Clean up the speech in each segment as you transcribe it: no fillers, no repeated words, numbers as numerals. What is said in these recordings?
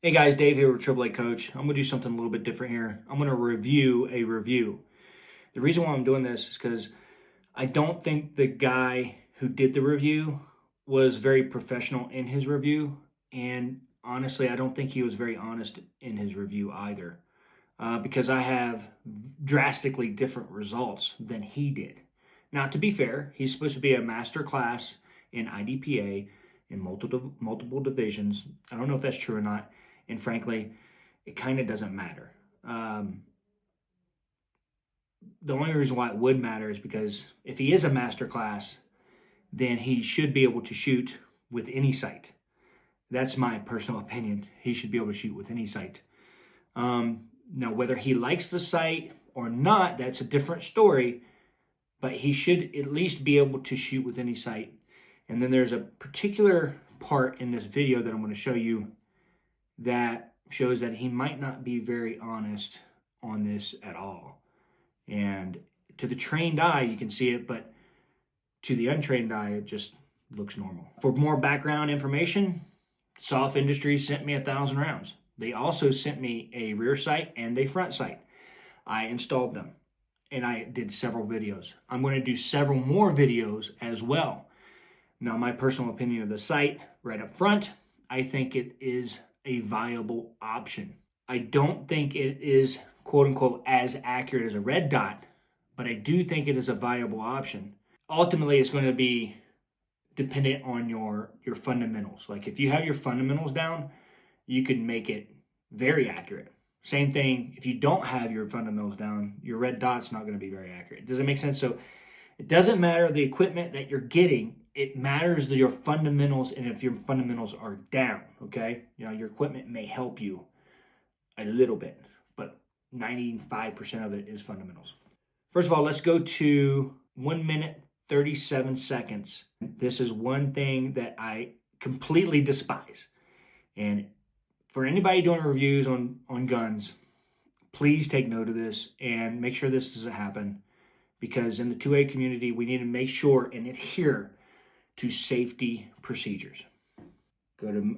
Hey guys, Dave here with AAA Coach. I'm going to do something a little bit different here. I'm going to review a review. The reason why I'm doing this is because I don't think the guy who did the review was very professional in his review. And honestly, I don't think he was very honest in his review either. Because I have drastically different results than he did. Now, to be fair, he's supposed to be a Masterclass in IDPA in multiple divisions. I don't know if that's true or not. And frankly, it kind of doesn't matter. The only reason why it would matter is because if he is a master class, then he should be able to shoot with any sight. That's my personal opinion. He should be able to shoot with any sight. Now, whether he likes the sight or not, that's a different story, but he should at least be able to shoot with any sight. And then there's a particular part in this video that I'm going to show you that shows that he might not be very honest on this at all. And to the trained eye, you can see it, but to the untrained eye, it just looks normal. For more background information, Soft Industries sent me 1,000 rounds. They also sent me a rear sight and a front sight. I installed them and I did several videos. I'm going to do several more videos as well. Now, my personal opinion of the sight right up front, I think it is a viable option. I don't think it is quote unquote as accurate as a red dot, but I do think it is a viable option. Ultimately, it's going to be dependent on your fundamentals. Like if you have your fundamentals down, you can make it very accurate. Same thing, if you don't have your fundamentals down, your red dot's not going to be very accurate. Does it make sense? So it doesn't matter the equipment that you're getting. It matters your fundamentals, and if your fundamentals are down, okay? You know, your equipment may help you a little bit, but 95% of it is fundamentals. First of all, let's go to 1 minute, 37 seconds. This is one thing that I completely despise. And for anybody doing reviews on guns, please take note of this and make sure this doesn't happen, because in the 2A community, we need to make sure and adhere to safety procedures.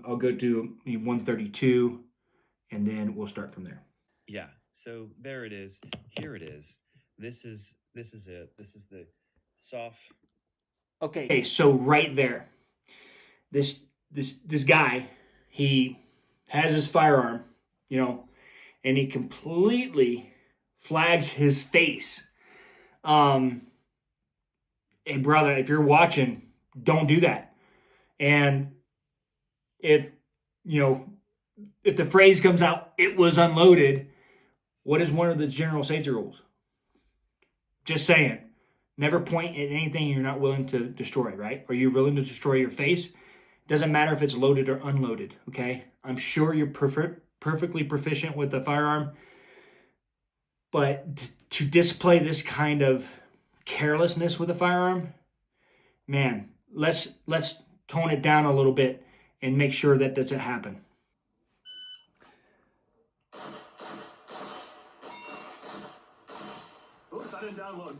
I'll go to 132, and then we'll start from there. Yeah. So there it is. Here it is. This is it. This is the soft. Okay. So right there, this guy, he has his firearm, and he completely flags his face. Hey brother, if you're watching, don't do that. And if the phrase comes out, "it was unloaded," what is one of the general safety rules? Just saying. Never point at anything you're not willing to destroy, right? Are you willing to destroy your face? Doesn't matter if it's loaded or unloaded, okay? I'm sure you're perfectly proficient with the firearm, but to display this kind of carelessness with a firearm, man, let's tone it down a little bit and make sure that doesn't happen. Oops, I didn't download.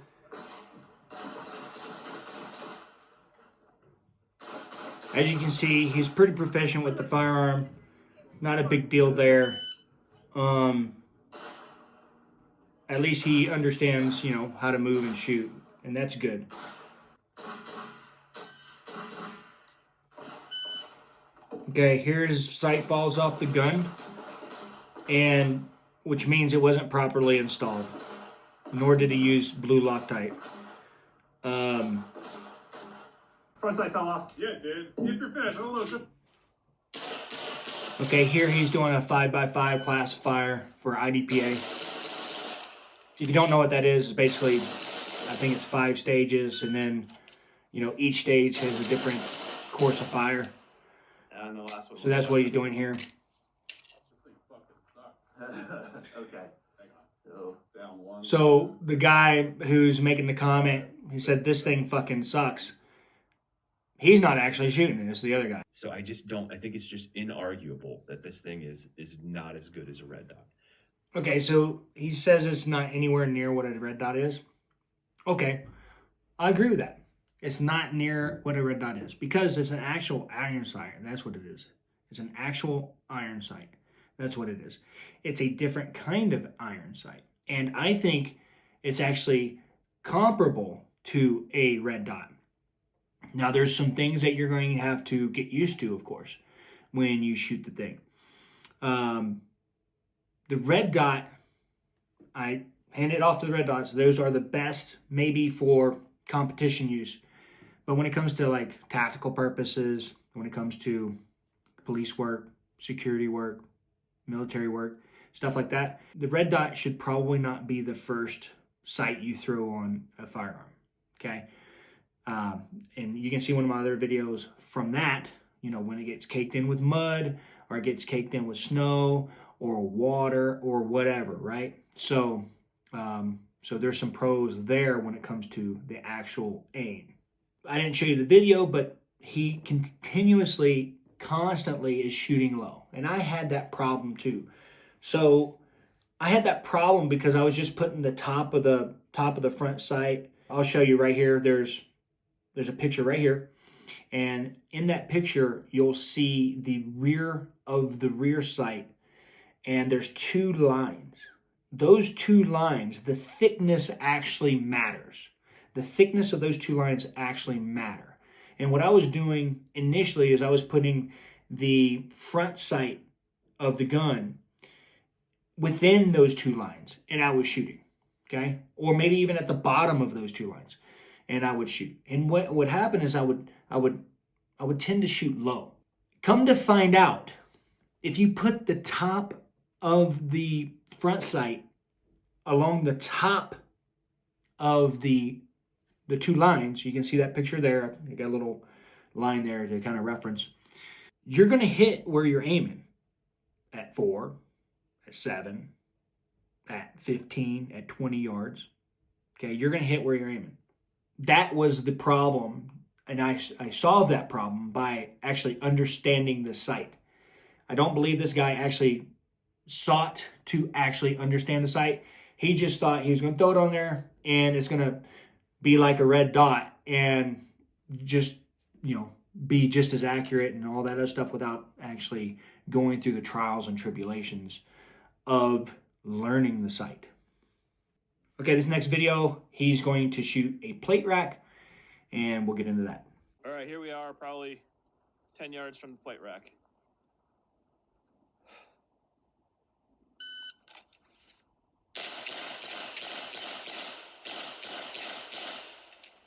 As you can see, he's pretty proficient with the firearm. Not a big deal there. At least he understands, how to move and shoot, and that's good. Okay, here his sight falls off the gun, and which means it wasn't properly installed, nor did he use blue Loctite. Front sight fell off. Yeah, it did. If you're finished, I'll load it. Okay, here he's doing a 5x5 classifier for IDPA. If you don't know what that is, it's basically, I think it's 5 stages, and then, each stage has a different course of fire. And the last one. So that's what he's doing here. This thing fucking sucks. Okay. Hang on. Down one. So the guy who's making the comment, he said this thing fucking sucks. He's not actually shooting it, it's the other guy. So I think it's just inarguable that this thing is not as good as a red dot. Okay, so he says it's not anywhere near what a red dot is. Okay, I agree with that. It's not near what a red dot is because it's an actual iron sight. That's what it is. It's an actual iron sight. That's what it is. It's a different kind of iron sight. And I think it's actually comparable to a red dot. Now, there's some things that you're going to have to get used to, of course, when you shoot the thing. The red dot, I hand it off to the red dots. Those are the best maybe for competition use. But when it comes to like tactical purposes, when it comes to police work, security work, military work, stuff like that, the red dot should probably not be the first sight you throw on a firearm, okay? And you can see one of my other videos from that, you know, when it gets caked in with mud or it gets caked in with snow or water or whatever, right? So, so there's some pros there when it comes to the actual aim. I didn't show you the video, but he continuously, constantly is shooting low. And I had that problem too. So I had that problem because I was just putting the top of the front sight. I'll show you right here. There's a picture right here. And in that picture, you'll see the rear of the rear sight. And there's two lines. Those two lines, the thickness actually matters. The thickness of those two lines actually matter. And what I was doing initially is I was putting the front sight of the gun within those two lines and I was shooting, okay? Or maybe even at the bottom of those two lines and I would shoot. And what would happen is I would tend to shoot low. Come to find out, if you put the top of the front sight along the top of the two lines, you can see that picture there. I got a little line there to kind of reference. You're going to hit where you're aiming at 4, at 7, at 15, at 20 yards. Okay, you're going to hit where you're aiming. That was the problem, and I solved that problem by actually understanding the sight. I don't believe this guy actually sought to actually understand the sight. He just thought he was going to throw it on there, and it's going to be like a red dot and just, you know, be just as accurate and all that other stuff without actually going through the trials and tribulations of learning the sight. Okay, this next video, he's going to shoot a plate rack, and we'll get into that. All right, here we are, probably 10 yards from the plate rack.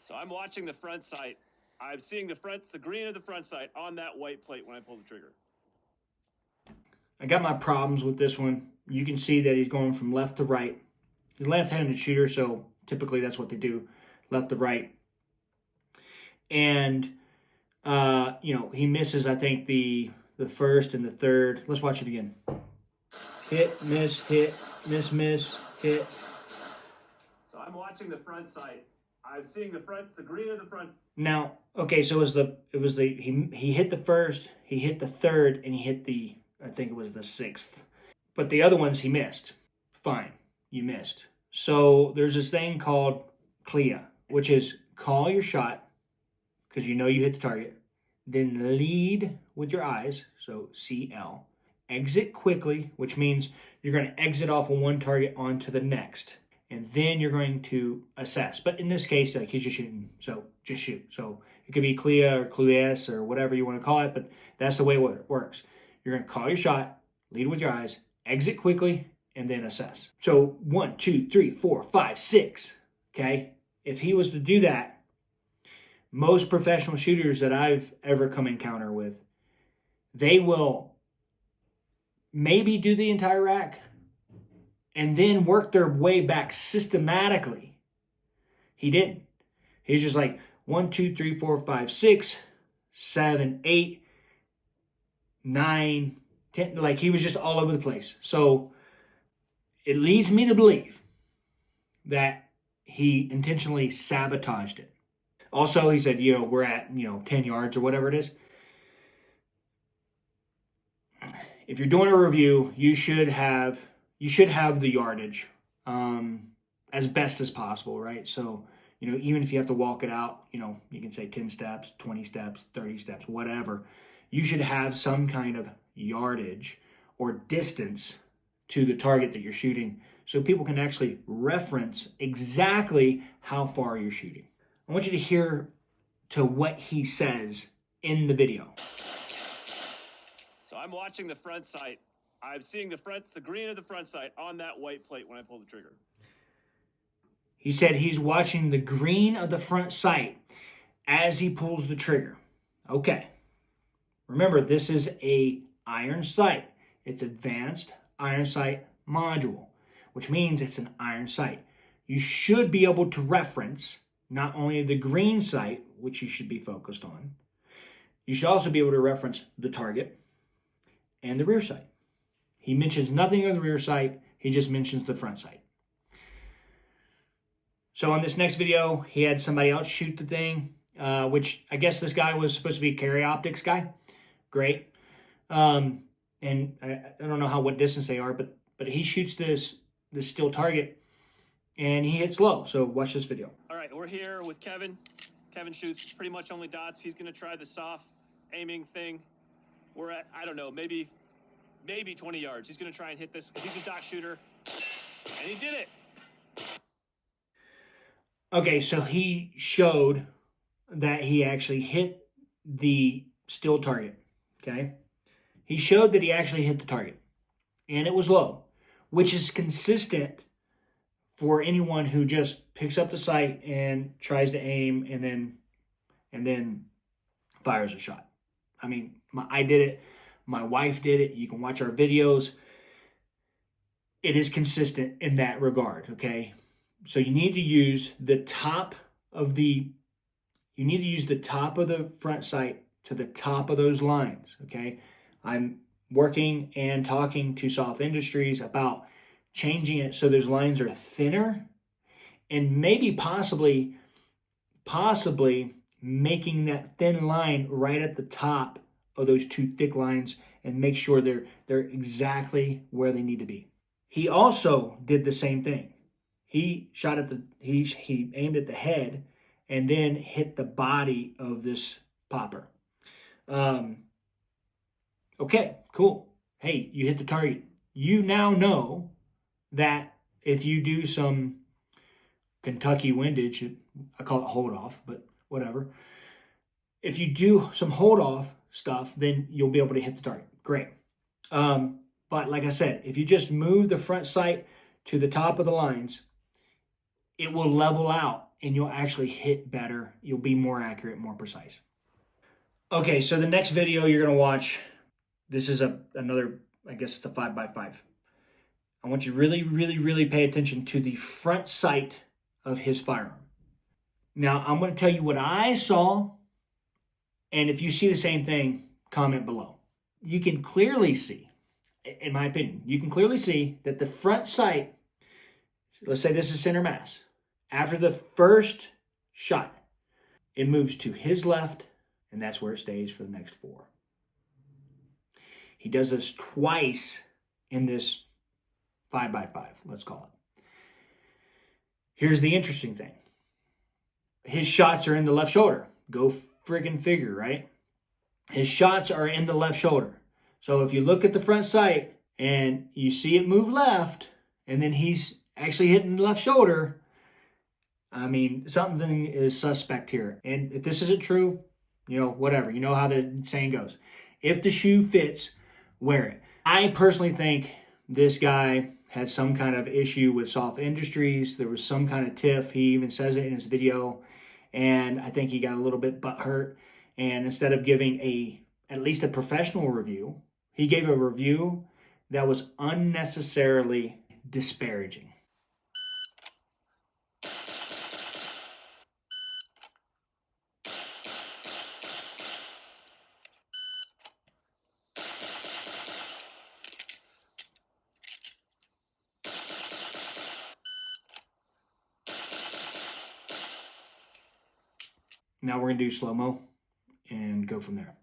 So I'm watching the front sight. I'm seeing the green of the front sight on that white plate when I pull the trigger. I got my problems with this one. You can see that he's going from left to right. He's a left-handed shooter, so typically that's what they do, left to right. And, you know, he misses, I think, the first and the third. Let's watch it again. Hit, miss, hit, miss, hit. So I'm watching the front sight. I'm seeing the green of the front. Now, okay, so he hit the first, he hit the third, and he hit I think it was the sixth. But the other ones he missed. Fine, you missed. So there's this thing called CLIA, which is call your shot, because you know you hit the target, then lead with your eyes, so CL. Exit quickly, which means you're going to exit off of one target onto the next. And then you're going to assess. But in this case, like, he's just shooting, so just shoot. So it could be CLIA or CLIAS or whatever you want to call it, but that's the way it works. You're going to call your shot, lead with your eyes, exit quickly, and then assess. So 1, 2, 3, 4, 5, 6, okay? If he was to do that, most professional shooters that I've ever come encounter with, they will maybe do the entire rack, and then work their way back systematically. He didn't. He's just like 1, 2, 3, 4, 5, 6, 7, 8, 9, 10. Like, he was just all over the place. So it leads me to believe that he intentionally sabotaged it. Also, he said, you know, we're at, 10 yards or whatever it is. If you're doing a review, you should have the yardage as best as possible, right? So, even if you have to walk it out, you can say 10 steps, 20 steps, 30 steps, whatever. You should have some kind of yardage or distance to the target that you're shooting so people can actually reference exactly how far you're shooting. I want you to hear to what he says in the video. So I'm watching the front sight. I'm seeing the green of the front sight on that white plate when I pull the trigger. He said he's watching the green of the front sight as he pulls the trigger. Okay. Remember, this is a iron sight. It's advanced iron sight module, which means it's an iron sight. You should be able to reference not only the green sight, which you should be focused on, you should also be able to reference the target and the rear sight. He mentions nothing of the rear sight, he just mentions the front sight. So on this next video, he had somebody else shoot the thing, which I guess this guy was supposed to be a carry optics guy. Great. And I don't know what distance they are, but he shoots this still target and he hits low. So watch this video. All right, we're here with Kevin. Kevin shoots pretty much only dots. He's going to try the soft aiming thing. We're at, I don't know, maybe 20 yards. He's going to try and hit this. He's a dot shooter, and he did it. Okay, so he showed that he actually hit the still target, okay? He showed that he actually hit the target, and it was low, which is consistent for anyone who just picks up the sight and tries to aim and then fires a shot. I mean, I did it. My wife did it. You can watch our videos. It is consistent in that regard, okay? So you need to use the top of the front sight to the top of those lines, okay? I'm working and talking to Soft Industries about changing it so those lines are thinner and maybe possibly making that thin line right at the top of those two thick lines and make sure they're exactly where they need to be. He also did the same thing. He aimed at the head and then hit the body of this popper. Okay, cool. Hey, you hit the target. You now know that if you do some Kentucky windage, I call it hold off, but whatever. If you do some hold off stuff, then you'll be able to hit the target. Great. But like I said, if you just move the front sight to the top of the lines, it will level out and you'll actually hit better. You'll be more accurate, more precise. Okay, so the next video you're going to watch, this is another, I guess it's a 5x5. I want you to really, really, really pay attention to the front sight of his firearm. Now, I'm going to tell you what I saw, and if you see the same thing, comment below. You can clearly see, in my opinion, you can clearly see that the front sight, let's say this is center mass, after the first shot, it moves to his left, and that's where it stays for the next 4. He does this twice in this 5x5, let's call it. Here's the interesting thing. His shots are in the left shoulder. Go friggin' figure, right? His shots are in the left shoulder. So if you look at the front sight and you see it move left, and then he's actually hitting the left shoulder, I mean, something is suspect here. And if this isn't true, whatever. You know how the saying goes. If the shoe fits, wear it. I personally think this guy had some kind of issue with Soft Industries. There was some kind of tiff. He even says it in his video. And I think he got a little bit butthurt. And instead of giving at least a professional review, he gave a review that was unnecessarily disparaging. Now we're going to do slow-mo and go from there.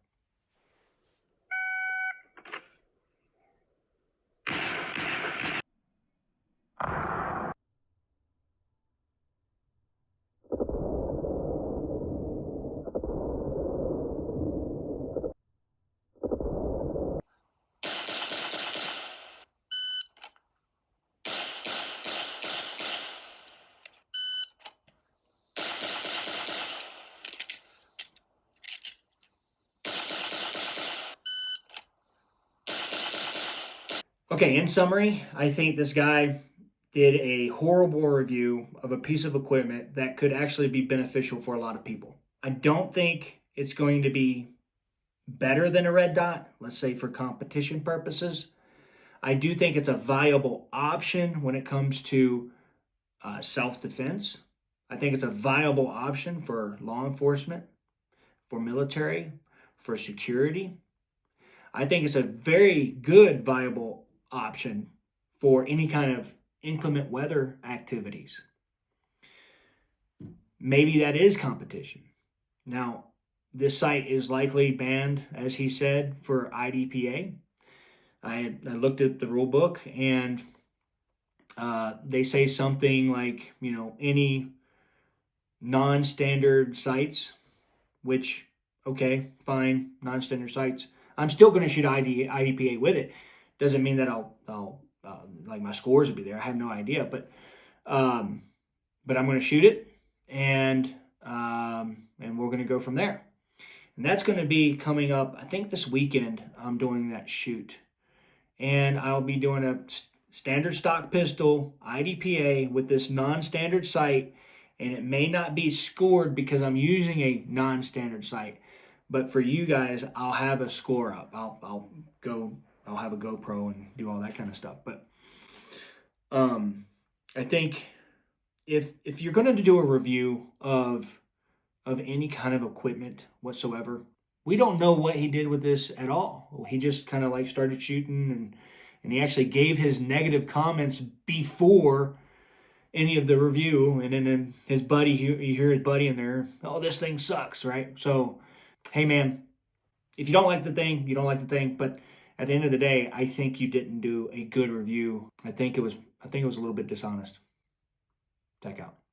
Okay, in summary, I think this guy did a horrible review of a piece of equipment that could actually be beneficial for a lot of people. I don't think it's going to be better than a red dot, let's say for competition purposes. I do think it's a viable option when it comes to self-defense. I think it's a viable option for law enforcement, for military, for security. I think it's a very good, viable option for any kind of inclement weather activities. Maybe that is competition. Now, this site is likely banned, as he said, for IDPA. I looked at the rule book, and they say something like, any non-standard sites, which, okay, fine, non-standard sites. I'm still going to shoot IDPA with it. Doesn't mean that I'll like my scores will be there. I have no idea, but I'm going to shoot it, and we're going to go from there. And that's going to be coming up, I think this weekend. I'm doing that shoot, and I'll be doing a standard stock pistol IDPA with this non-standard sight, and it may not be scored because I'm using a non-standard sight. But for you guys, I'll have a score up. I'll have a GoPro and do all that kind of stuff. But I think if you're going to do a review of any kind of equipment whatsoever, we don't know what he did with this at all. He just kind of like started shooting, and he actually gave his negative comments before any of the review. And then in his buddy, you hear his buddy in there, oh, this thing sucks, right? So, hey man, if you don't like the thing, you don't like the thing. But at the end of the day, I think you didn't do a good review. I think it was a little bit dishonest. Check out.